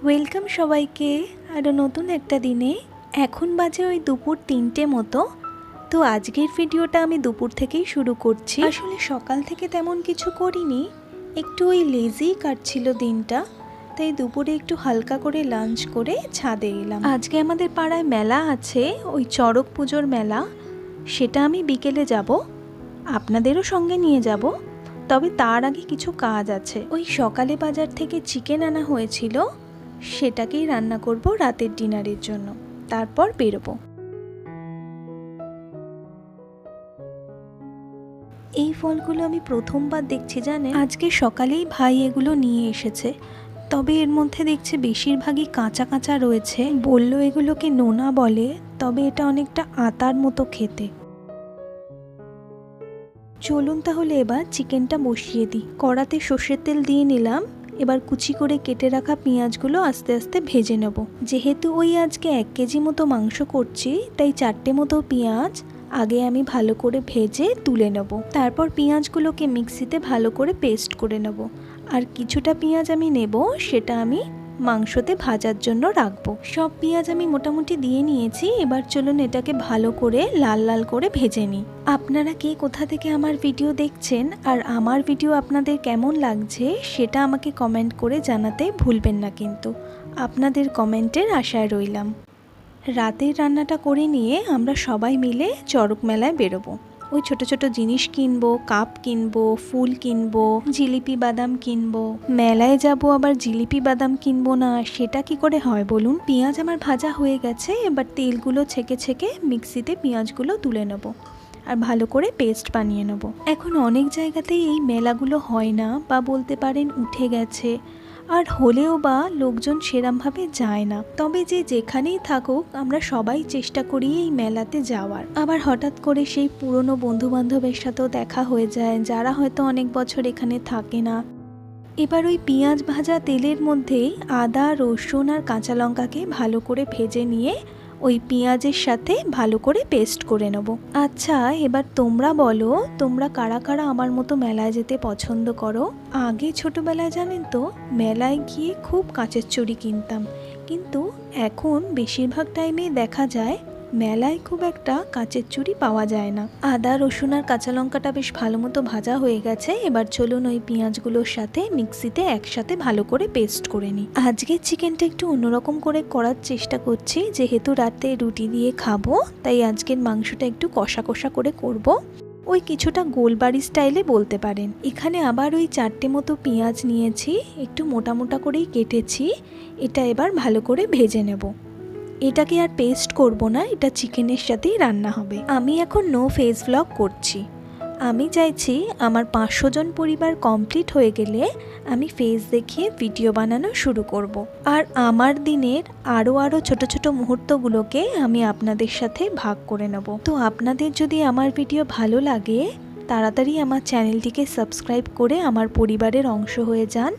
Welcome সবাইকে আরও নতুন একটা দিনে। এখন বাজে ওই দুপুর 3টে মতো। তো আজকের ভিডিওটা আমি দুপুর থেকেই শুরু করছি। আসলে সকাল থেকে তেমন কিছু করিনি, একটু ওই লেজি কাটছিল দিনটা, তাই দুপুরে একটু হালকা করে লাঞ্চ করে ছাদে এলাম। আজকে আমাদের পাড়ায় মেলা আছে, ওই চড়ক পুজোর মেলা, সেটা আমি বিকেলে যাব, আপনাদেরও সঙ্গে নিয়ে যাব। তবে তার আগে কিছু কাজ আছে। ওই সকালে বাজার থেকে চিকেন আনা হয়েছিল, সেটাকেই রান্না করব রাতের ডিনারের জন্য, তারপর বেরোবো। এই ফলগুলো আমি প্রথমবার দেখছি জানেন। আজকে সকালেই ভাই এগুলো নিয়ে এসেছে, তবে এর মধ্যে দেখছে বেশিরভাগই কাঁচা কাঁচা রয়েছে। বললো এগুলোকে নোনা বলে, তবে এটা অনেকটা আতার মতো খেতে। চলুন তাহলে এবার চিকেনটা বসিয়ে দিই। কড়াতে সর্ষের তেল দিয়ে নিলাম। এবার কুচি করে কেটে রাখা পেঁয়াজগুলো আস্তে আস্তে ভেজে নেব। যেহেতু ওই আজকে 1 কেজি মতো মাংস করছি, তাই 4টে মতো পেঁয়াজ আগে আমি ভালো করে ভেজে তুলে নেব। তারপর পেঁয়াজগুলোকে মিক্সিতে ভালো করে পেস্ট করে নেব। আর কিছুটা পেঁয়াজ আমি নেব, সেটা আমি মাংসতে ভাজার জন্য রাখবো। সব পেঁয়াজ আমি মোটামুটি দিয়ে নিয়েছি। এবার চলুন এটাকে ভালো করে লাল লাল করে ভেজে নিই। আপনারা কে কোথা থেকে আমার ভিডিও দেখছেন আর আমার ভিডিও আপনাদের কেমন লাগছে সেটা আমাকে কমেন্ট করে জানাতে ভুলবেন না কিন্তু। আপনাদের কমেন্টের আশায় রইলাম। রাতের রান্নাটা করে নিয়ে আমরা সবাই মিলে চড়ক মেলায় বেরোবো। ওই ছোট ছোট জিনিস কিনবো, কাপ কিনবো, ফুল কিনবো, জিলিপি বাদাম কিনবো। মেলায় যাব আবার জিলিপি বাদাম কিনবো না, সেটা কি করে হয় বলুন। পেঁয়াজ আমার ভাজা হয়ে গেছে, এবার তেলগুলো ছেঁকে ছেঁকে মিক্সিতে পেঁয়াজগুলো তুলে নেবো আর ভালো করে পেস্ট বানিয়ে নেব। এখন অনেক জায়গাতেই এই মেলাগুলো হয় না, বা বলতে পারেন উঠে গেছে, আর হলেও বা লোকজন সেরমভাবে যায় না। তবে যে যেখানেই থাকুক আমরা সবাই চেষ্টা করি এই মেলাতে যাওয়ার। আবার হঠাৎ করে সেই পুরনো বন্ধু বান্ধবের সাথেও দেখা হয়ে যায়, যারা হয়তো অনেক বছর এখানে থাকে না। এবার ওই পেঁয়াজ ভাজা তেলের মধ্যেই আদা, রসুন আর কাঁচা লঙ্কাকে ভালো করে ভেজে নিয়ে ওই পেঁয়াজের সাথে ভালো করে পেস্ট করে নেব। আচ্ছা, এবার তোমরা বলো, তোমরা কারা কারা আমার মতো মেলায় যেতে পছন্দ করো? আগে ছোটবেলায় জানেন তো মেলায় গিয়ে খুব কাঁচের চুড়ি কিনতাম, কিন্তু এখন বেশিরভাগ টাইমেই দেখা যায় মেলায় খুব একটা কাঁচের চুড়ি পাওয়া যায় না। আদা, রসুন আর কাঁচা লঙ্কাটা বেশ ভালো মতো ভাজা হয়ে গেছে। এবার চলুন ওই পেঁয়াজগুলোর সাথে মিক্সিতে একসাথে ভালো করে পেস্ট করে নিই। আজকের চিকেনটা একটু অন্যরকম করে করার চেষ্টা করছি, যেহেতু রাতে রুটি দিয়ে খাবো, তাই আজকের মাংসটা একটু কষা কষা করে করব। ওই কিছুটা গোলবাড়ি স্টাইলে বলতে পারেন। এখানে আবার ওই 4টে মতো পেঁয়াজ নিয়েছি, একটু মোটা মোটা করেই কেটেছি। এটা এবার ভালো করে ভেজে নেব। এটাকে আর পেস্ট করব না, এটা চিকেনের সাথেই রান্না হবে। আমি এখন নো ফেস ভ্লগ করছি। আমি চাইছি আমার 500 জন পরিবার কমপ্লিট হয়ে গেলে আমি ফেস দেখিয়ে ভিডিও বানানো শুরু করব। আর আমার দিনের আরও ছোট ছোট মুহূর্তগুলোকে আমি আপনাদের সাথে ভাগ করে নেব। তো আপনাদের যদি আমার ভিডিও ভালো লাগে, তাড়াতাড়ি আমার চ্যানেলটিকে সাবস্ক্রাইব করে আমার পরিবারের অংশ হয়ে যান,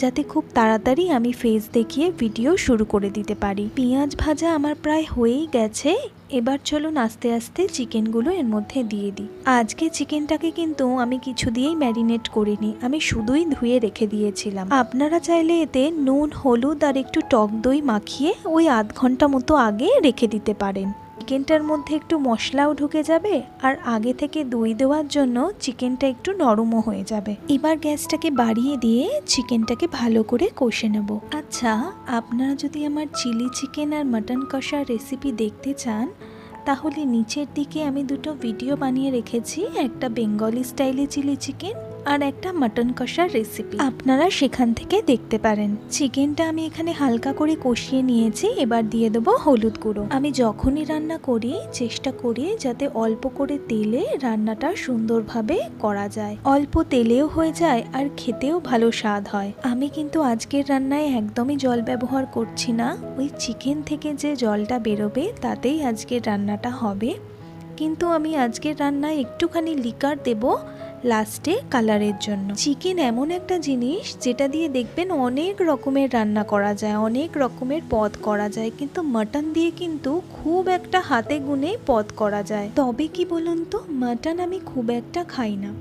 যাতে খুব তাড়াতাড়ি আমি ফেস দেখিয়ে ভিডিও শুরু করে দিতে পারি। পেঁয়াজ ভাজা আমার প্রায় হয়েই গেছে। এবার চলুন আস্তে আস্তে চিকেনগুলো এর মধ্যে দিয়ে দিই। আজকে চিকেনটাকে কিন্তু আমি কিছু দিয়েই ম্যারিনেট করিনি, আমি শুধুই ধুয়ে রেখে দিয়েছিলাম। আপনারা চাইলে এতে নুন, হলুদ আর একটু টক দই মাখিয়ে ওই আধ ঘন্টা মতো আগে রেখে দিতে পারেন। চিকেনটার মধ্যে একটু মশলাও ঢুকে যাবে, আর আগে থেকে দই দেওয়ার জন্য চিকেনটা একটু নরমও হয়ে যাবে। এবার গ্যাসটাকে বাড়িয়ে দিয়ে চিকেনটাকে ভালো করে কষে নেব। আচ্ছা, আপনারা যদি আমার চিলি চিকেন আর মাটন কষার রেসিপি দেখতে চান, তাহলে নিচের দিকে আমি দুটো ভিডিও বানিয়ে রেখেছি, একটা বেঙ্গলি স্টাইলে চিলি চিকেন আর একটা মাটন কষার রেসিপি, আপনারা সেখান থেকে দেখতে পারেন। চিকেনটা আমি এখানে হালকা করে কষিয়ে নিয়েছি। এবার দিয়ে দেবো হলুদ গুঁড়ো। আমি যখনই রান্না করি চেষ্টা করি যাতে অল্প করে তেলে রান্নাটা সুন্দরভাবে করা যায়, অল্প তেলেও হয়ে যায় আর খেতেও ভালো স্বাদ হয়। আমি কিন্তু আজকের রান্নায় একদমই জল ব্যবহার করছি না, ওই চিকেন থেকে যে জলটা বেরোবে তাতেই আজকের রান্নাটা হবে। কিন্তু আমি আজকের রান্নায় একটুখানি লিকার দেব লাস্টে কালারের জন্য। চিকেন এমন একটা জিনিস যেটা দিয়ে দেখবেন অনেক রকমের রান্না করা যায়, অনেক রকমের পদ করা যায়, কিন্তু মাটন দিয়ে কিন্তু খুব একটা হাতে গুনে পদ করা যায়। তবে কি বলুন তো, মাটন আমি খুব একটা খাই না,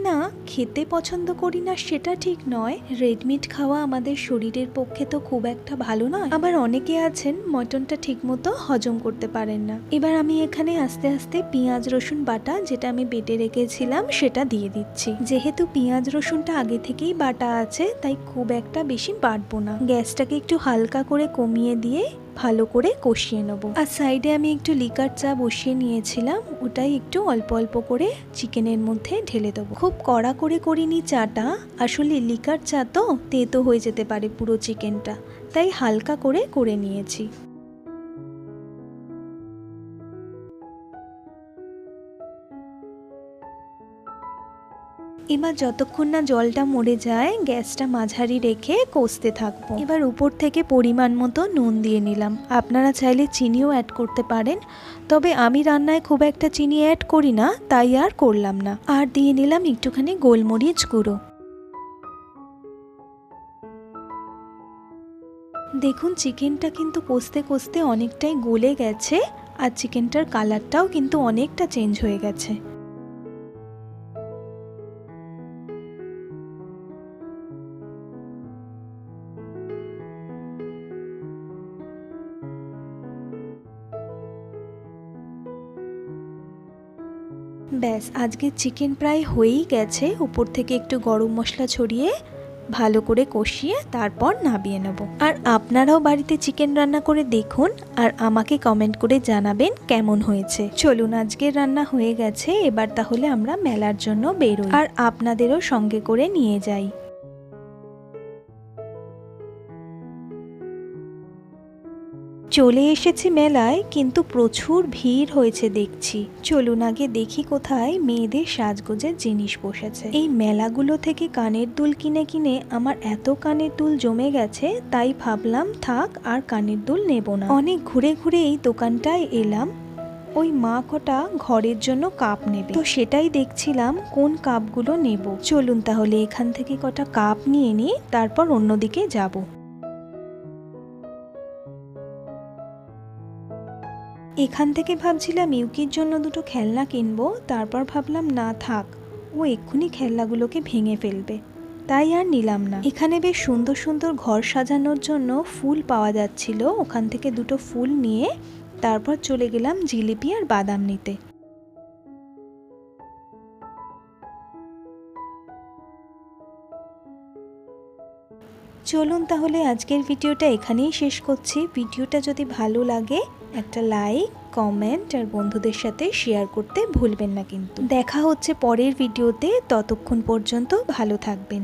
না, খেতে পছন্দ করি না সেটা ঠিক নয়, রেড মিট খাওয়া আমাদের শরীরের পক্ষে তো খুব একটা ভালো নয়। আবার অনেকে আছেন মটনটা ঠিক মতো হজম করতে পারেন না। এবার আমি এখানে আস্তে আস্তে পেঁয়াজ রসুন বাটা যেটা আমি বেটে রেখেছিলাম সেটা দিয়ে দিচ্ছি। যেহেতু পেঁয়াজ রসুনটা আগে থেকেই বাটা আছে তাই খুব একটা বেশি বাটবো না। গ্যাসটাকে একটু হালকা করে কমিয়ে দিয়ে ভালো করে কষিয়ে নেবো। আর সাইডে আমি একটু লিকার চা বসিয়ে নিয়েছিলাম, ওটাই একটু অল্প অল্প করে চিকেনের মধ্যে ঢেলে দেবো। খুব কড়া করে করিনি চাটা, আসলে লিকার চা তো তেতো হয়ে যেতে পারে পুরো চিকেনটা, তাই হালকা করে করে নিয়েছি। এবার যতক্ষণ না জলটা মরে যায় গ্যাসটা মাঝারি রেখে কষতে থাকবো। এবার উপর থেকে পরিমাণ মতো নুন দিয়ে নিলাম। আপনারা চাইলে চিনিও অ্যাড করতে পারেন, তবে আমি রান্নায় খুব একটা চিনি অ্যাড করি না তাই আর করলাম না। আর দিয়ে নিলাম একটুখানি গোলমরিচ গুঁড়ো। দেখুন চিকেনটা কিন্তু কষতে কষতে অনেকটাই গলে গেছে আর চিকেনটার কালারটাও কিন্তু অনেকটা চেঞ্জ হয়ে গেছে। ব্যাস আজকের চিকেন প্রায় হয়েই গেছে। উপর থেকে একটু গরম মশলা ছড়িয়ে ভালো করে কষিয়ে তারপর নামিয়ে নেব। আর আপনারাও বাড়িতে চিকেন রান্না করে দেখুন আর আমাকে কমেন্ট করে জানাবেন কেমন হয়েছে। চলুন আজকের রান্না হয়ে গেছে, এবার তাহলে আমরা মেলার জন্য বেরোই আর আপনাদেরও সঙ্গে করে নিয়ে যাই। চলে এসেছি মেলায়, কিন্তু প্রচুর ভিড় হয়েছে দেখছি। চলুন আগে দেখি কোথায় মেয়েদের সাজগোজের জিনিস বসেছে। এই মেলাগুলো থেকে কানের দুল কিনে কিনে আমার এত কানের দুল জমে গেছে, তাই ভাবলাম থাক আর কানের দুল নেব না। অনেক ঘুরে ঘুরে এই দোকানটায় এলাম। ওই মা কটা ঘরের জন্য কাপ নেবে, তো সেটাই দেখছিলাম কোন কাপগুলো নেব। চলুন তাহলে এখান থেকে কটা কাপ নিয়ে নিই, তারপর অন্যদিকে যাব। এখান থেকে ভাবছিলাম ইউকির জন্য দুটো খেলনা কিনবো, তারপর ভাবলাম না থাক, ও এক্ষুনি খেলনাগুলোকে ভেঙে ফেলবে, তাই আর নিলাম না। এখানে বেশ সুন্দর সুন্দর ঘর সাজানোর জন্য ফুল পাওয়া যাচ্ছিল, ওখান থেকে দুটো ফুল নিয়ে তারপর চলে গেলাম জিলিপি আর বাদাম নিতে। চলুন তাহলে আজকের ভিডিওটা এখানেই শেষ করছি। ভিডিওটা যদি ভালো লাগে একটা লাইক, কমেন্ট আর বন্ধুদের সাথে শেয়ার করতে ভুলবেন না কিন্তু। দেখা হচ্ছে পরের ভিডিওতে, ততক্ষণ পর্যন্ত ভালো থাকবেন।